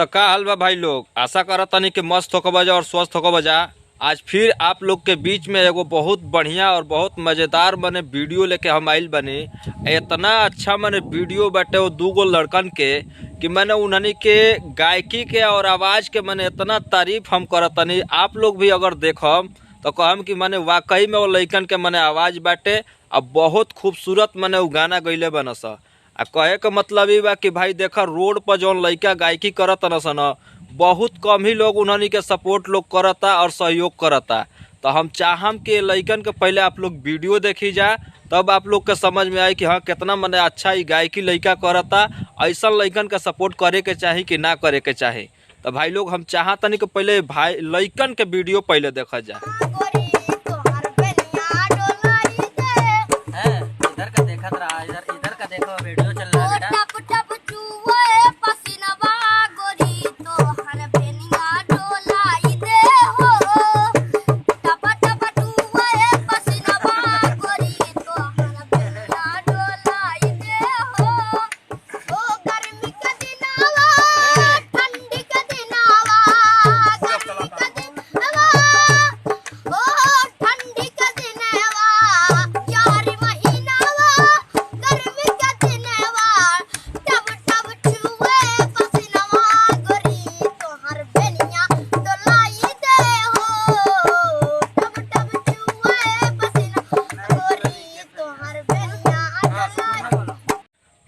तो का हाल बा भाई लोग, आशा करत तनी कि मस्त होकर बजा और स्वस्थ होकर बजा। आज फिर आप लोग के बीच में एगो बहुत बढ़िया और बहुत मज़ेदार मने वीडियो लेके हम आइल बनी। इतना अच्छा मने वीडियो बाटे वो दूगो लड़कन के कि मैंने उन्हनी के गायकी के और आवाज़ के मैंने इतना तारीफ हम करत तनी। आप लोग भी अगर देखम तो कहम कि मैंने वाकई में वो लड़कन के मैंने आवाज़ बाटे अब बहुत खूबसूरत मैंने वो गाना गईले बनस। आ कहे के मतलब ये बा कि भाई देखा रोड पर जौन लड़का गायकी करत न बहुत कम ही लोग उन्हनी के सपोर्ट लोग करता और सहयोग करता। तो हम चाहम कि लड़कन के पहले आप लोग वीडियो देखी जा, तब आप लोग के समझ में आई कि हाँ कितना मने अच्छा ही गायकी लड़का करता। ऐसा लड़कन का सपोर्ट करे के चाही कि ना करे के चाही। तो भाई लोग हम चाहतनी कि पहले भाई लड़कन के वीडियो पहले देखा जाए। इधर का देखत रहा, इधर का देखो वीडियो चल रहा है बेटा।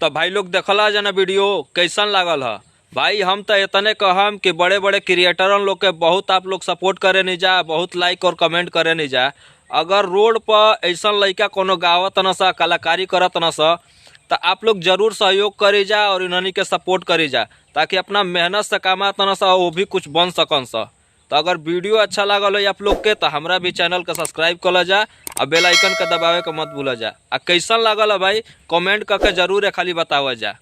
तो भाई लोग देखला जना वीडियो कैसन लागल है। भाई हम तो इतने कहम कि बड़े बड़े क्रिएटरन लोग के बहुत आप लोग सपोर्ट करे नहीं जा, बहुत लाइक और कमेंट करे नहीं जा। अगर रोड पर ऐसा लड़का कोनो गावत न सा, कलाकारी करत न सा, तो आप लोग जरूर सहयोग करी जा और इन्हनी के सपोर्ट करी जा, ताकि अपना मेहनत से कमात न सा वो भी कुछ बन सकन सा। तो अगर वीडियो अच्छा लागल हो आप लोग के तो हमारा भी चैनल के सब्सक्राइब कर जा और बेल आइकन के दबावे के मत भूल जा। आ कैसन लागल है भाई कमेंट करके जरूर खाली बतावा जा।